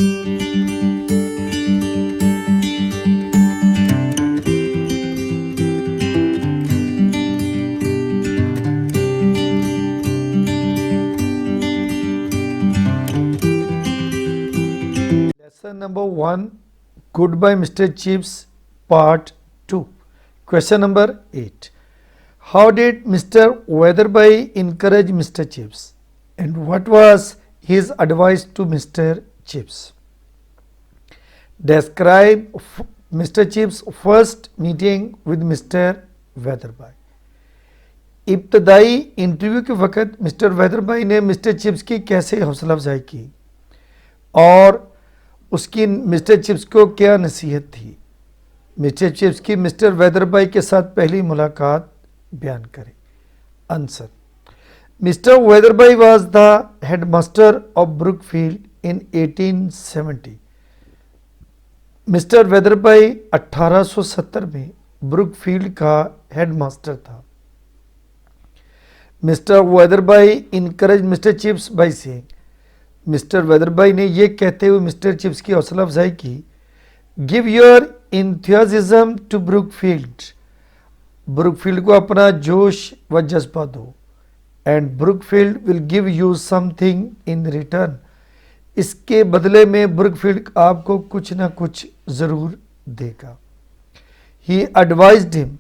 Lesson number 1, Goodbye Mr. Chips, Part 2. Question number 8. How did Mr. Weatherby encourage Mr. Chips? And what was his advice to Mr. Chips? Describe Mr. Chips' first meeting with Mr. Weatherby. इब्तदाई interview के वक्त mister Weatherby ने mister chips की कैसे हौसला अफजाई की और उसकी मिस्टर चिप्स को क्या नसीहत थी। मिस्टर चिप्स की मिस्टर वेदरबाई के साथ पहली मुलाकात बयान करें। Answer, mister Weatherby was the headmaster of Brookfield in 1870। Mister Weatherby 1870 में ब्रुकफील्ड का हेडमास्टर था। Mister Weatherby encourage mister chips by saying, mister Weatherby ने यह कहते हुए मिस्टर चिप्स की हौसला अफजाई की, give your enthusiasm to Brookfield, Brookfield को अपना जोश व जज्बा दो, and Brookfield will give you something in return, इसके बदले में ब्रुकफील्ड आपको कुछ ना कुछ ज़रूर देगा। ही एडवाइज्ड हिम,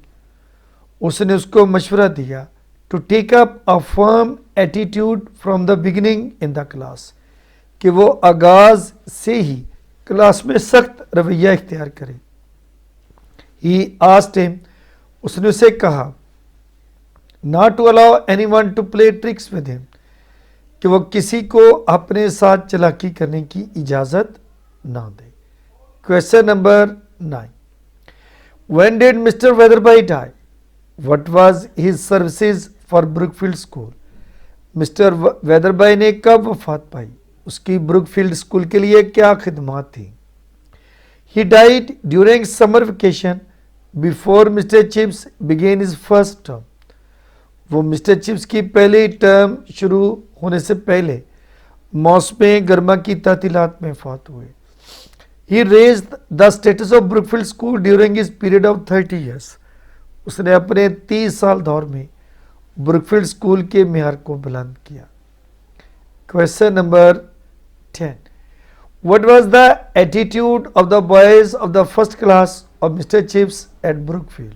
उसने उसको मशवरा दिया, to take up a firm attitude from the beginning in the class, कि वो आगाज से ही क्लास में सख्त रवैया इख्तियार करे। ही आस्क्ड हिम, उसने उसे कहा, not to allow anyone to play tricks with him, कि वो किसी को अपने साथ चालाकी करने की इजाज़त ना दे। Question number 9, when did mister Weatherby die, what was his services for Brookfield school, mister Weatherby ने कब वफात पाई, उसकी ब्रुकफील्ड स्कूल के लिए क्या खिदमात थी। He died during summer vacation before mister chips begin his first term, वो मिस्टर चिप्स की पहली टर्म शुरू होने से पहले मौसम गर्मा की तातीलात में फौत हुए। He raised the status of Brookfield school during his period of 30 years, उसने अपने 30 साल दौर में ब्रुकफील्ड स्कूल के मेयार को बुलंद किया। Question number 10, what was the attitude of the boys of the first class of mister chips eight Brookfield,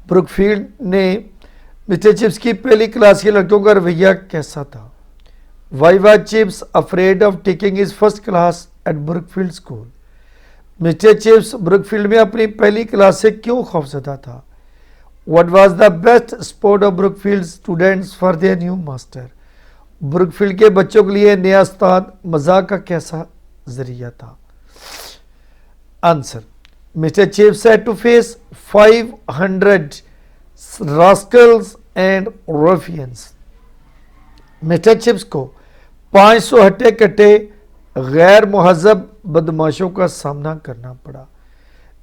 Brookfield ने मिस्टर चिप्स की पहली क्लास के लड़कों का रवैया कैसा था। Why was chips afraid of taking his first class at Brookfield school, mister Chips Brookfield में अपनी पहली क्लास से क्यों खौफजदा था। What was the best sport of Brookfield students for their new master, Brookfield के बच्चों के लिए नया उस्ताद मजाक का कैसा जरिया था। Answer, mister Chips had to face 500 rascals and ruffians, mister Chips को 500 हट्टे कट्टे गैर मुहज़्ज़ब बदमाशों का सामना करना पड़ा।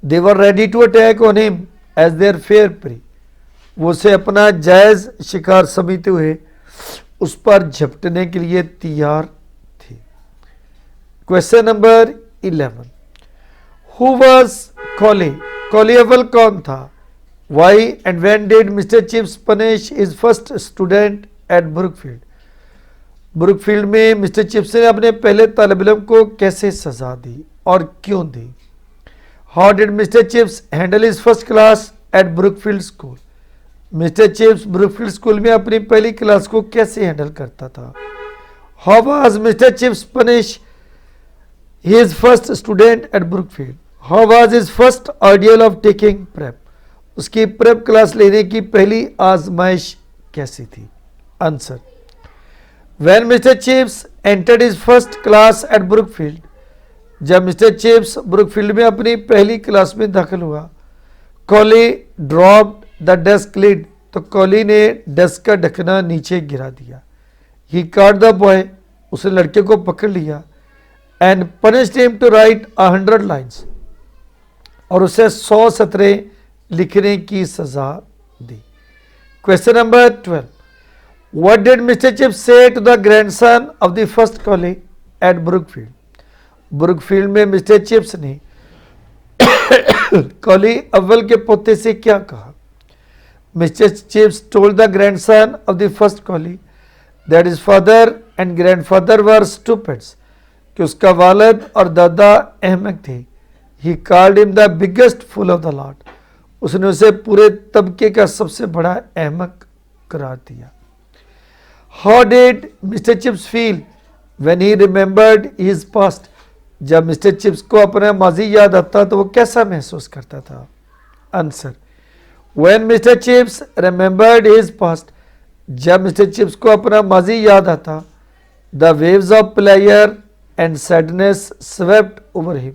They were ready to attack on him as their fair prey, वो उसे अपना जायज़ शिकार समझते हुए उस पर झपटने के लिए तैयार थे। Question number 11, who was Colley, Colley अव्वल कौन था। Why and when did mister Chips punish his first student at Brookfield, Brookfield में मिस्टर चिप्स ने अपने पहले तालिब इल्म को कैसे सजा दी और क्यों दी। How did mister Chips handle his first class at Brookfield school, mister Chips Brookfield school में अपनी पहली क्लास को कैसे हैंडल करता था। How was mister Chips punish his first student at Brookfield, how was his first ordeal of taking prep, उसकी prep class लेने की पहली आजमाइश कैसी थी। Answer, when mister Chips entered his first class at Brookfield, जब मिस्टर चिप्स ब्रुकफील्ड में अपनी पहली क्लास में दाखिल हुआ, कॉली ड्रॉप्ड द डेस्क लिड, तो कॉली ने डेस्क का ढकना नीचे गिरा दिया। ही कॉट द बॉय, उसने लड़के को पकड़ लिया, and punished him to write 100 lines, और उसे 100 सतरें लिखने की सजा दी। Question number 12, what did mister Chips say to the grandson of the first Colley at Brookfield, Brookfield में मिस्टर चिप्स ने कॉली अव्वल के पोते से क्या कहा? Mister Chips told the grandson of the first Colley that his father and grandfather were stupids, कि उसका वालिद और दादा अहमक थे। He called him the biggest fool of the lot, उसने उसे पूरे तबके का सबसे बड़ा अहमक करार दिया। How did mister chips feel when he remembered his past, जब मिस्टर चिप्स को अपना माजी याद आता तो वो कैसा महसूस करता था? Answer, when mister chips remembered his past, जब मिस्टर चिप्स को अपना माजी याद आता, the waves of player and sadness swept over him,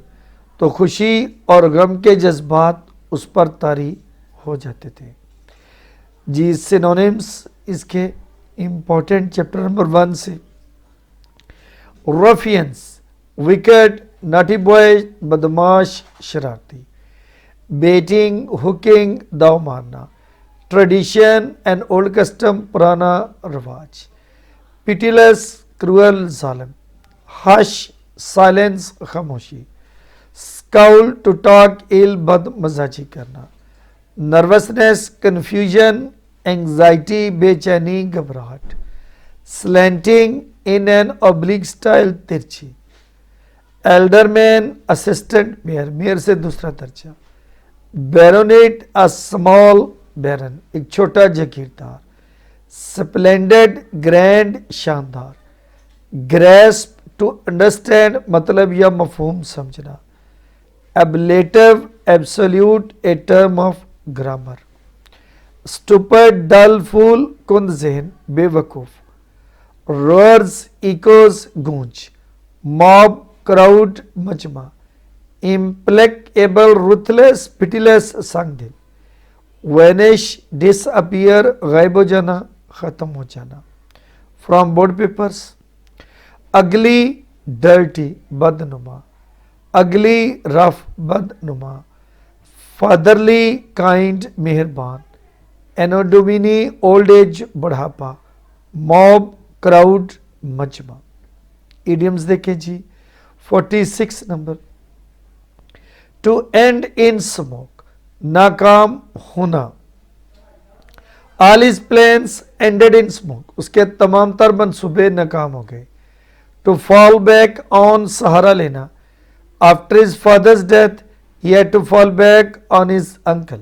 तो खुशी और गम के जज्बात उस पर तारी हो जाते थे। जी सिनोनिम्स इसके इंपॉर्टेंट चैप्टर नंबर 1 से, रफियंस, विकेट, नाटी बॉय, बदमाश, शरारती। बेटिंग, हुकिंग, दाव मारना। ट्रेडिशन एंड ओल्ड कस्टम, पुराना रवाज। पिटीलेस, क्रूअल, जालिम। हश, साइलेंस, खामोशी। स्काउल, टू टॉक इल, बदमजाजी करना। नर्वसनेस, कन्फ्यूजन, एंग्जाइटी, बेचैनी, घबराहट। Slanting, in an oblique style, तिरछी। एल्डरमैन, असिस्टेंट मेयर, मेयर से दूसरा दर्जा। बैरोनेट, अ स्मॉल बैरन, एक छोटा जागीरदार। स्प्लेंडेड, ग्रैंड, शानदार। ग्रेस्प, टू अंडरस्टैंड, मतलब या मफहूम समझना। Ablative, absolute, a term of grammar. Stupid, dull, fool, कुंद ज़हन, बेवकूफ। रोअर्स, इकोज, गूंज। मॉब, क्राउड, मजमा। इम्प्लेकेबल, रुथलेस, पिटीलेस, संगदिल। वैनिश, डिसअपियर, गायब हो जाना, खत्म हो जाना। From board papers, ugly, dirty, बदनुमा। अगली, रफ, बदनुमा। फादरली, काइंड, मेहरबान। एनोडोमिनी, ओल्ड एज, बुढ़ापा। मॉब, क्राउड, मजमा। इडियम्स देखें जी। 46 number, to end in smoke, नाकाम होना। All his plans ended in smoke, उसके तमाम तर मंसूबे नाकाम हो गए। टू फॉल बैक ऑन, सहारा लेना। After his father's death he had to fall back on his uncle,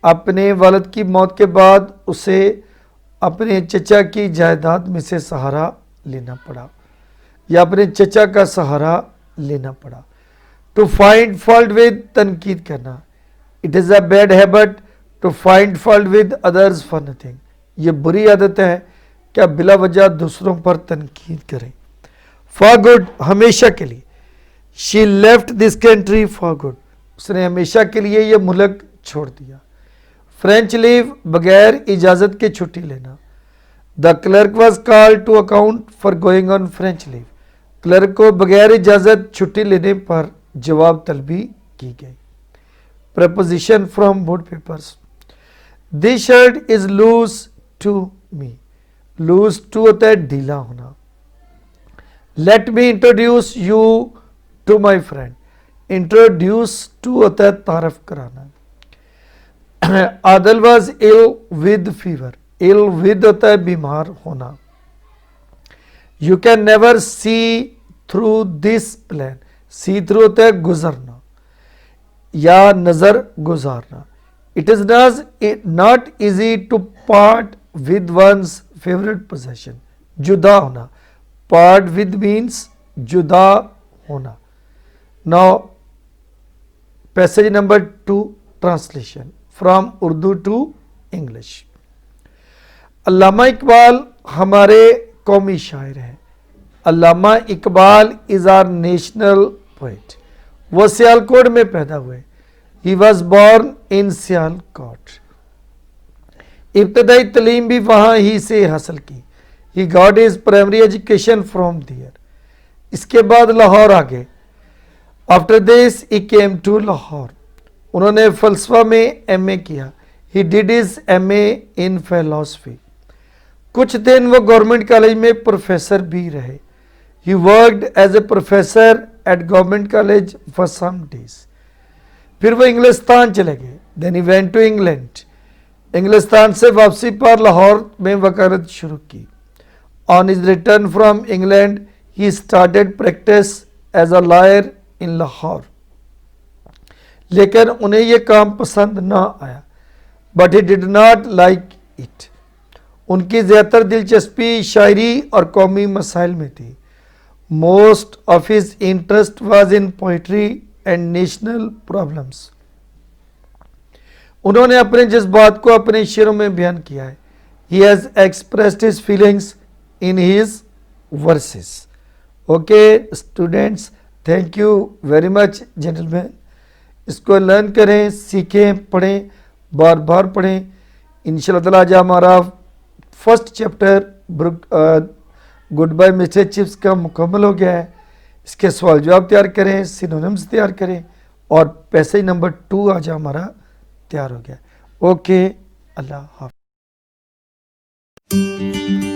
अपने वालिद की मौत के बाद उसे अपने चचा की जायदाद में से सहारा लेना पड़ा या अपने चचा का सहारा लेना पड़ा। टू फाइंड फॉल्ट विद, तनकीद करना। It is a bad habit to find fault with others for nothing, ये बुरी आदत है कि आप बिला वजह दूसरों पर तनकीद करें। फॉर गुड, हमेशा के लिए। She left this country for good, उसने हमेशा के लिए यह मुल्क छोड़ दिया। फ्रेंच लीव, बगैर इजाज़त के छुट्टी लेना। The clerk was called to account for going on French leave, clerk को बगैर इजाज़त छुट्टी लेने पर जवाब तलबी की गई। Proposition from board papers, this shirt is loose to me, loose to होता है ढीला होना। Let me introduce you to my friend, introduce to होता है तारफ कराना। Adil was ill with fever, ill with होता है बीमार होना। You can never see through this plan, see through होता है गुजरना या नजर गुजारना। It is not easy to part with one's favourite possession, जुदा होना। पार्ट विद मीन्स जुदा होना। Now passage number 2, translation from Urdu to English. Allama Iqbal हमारे कौमी शायर हैं। Allama Iqbal is our national poet, वो सियालकोट में पैदा हुए। He was born in Sialkot, इब्तदाई तलीम भी वहाँ ही से हासिल की। He got his primary education from there, इसके बाद लाहौर आ गए। After this he came to Lahore, उन्होंने फलसफा में एमए किया। He did his MA in philosophy, कुछ दिन वो गवर्नमेंट कॉलेज में प्रोफेसर भी रहे। He worked as a professor at government college for some days. फिर वो इंग्लिस्तान चले गए। Then he went to England. इंग्लिस्तान से वापसी पर लाहौर में वकालत शुरू की। On his return from England he started practice as a lawyer in Lahore. लेकिन उन्हें यह काम पसंद ना आया। But he did not like it. उनकी ज़्यादातर दिलचस्पी शायरी और कौमी मसाइल में थी। Most of his interest was in poetry and national problems. उन्होंने अपने जज्बात को अपने शेरों में बयान किया है। He has expressed his feelings in his versus. Okay students, thank you very much gentleman. इसको लर्न करें, सीखें, पढ़ें, बार बार पढ़ें। इंशाल्लाह ताला आज हमारा first chapter goodbye Mr Chips का मुकम्मल हो गया है। इसके सवाल जवाब तैयार करें, सिनोनिम्स तैयार करें और पैसेज नंबर 2 आज हमारा तैयार हो गया। ओके, अल्लाह हाफ़िज़।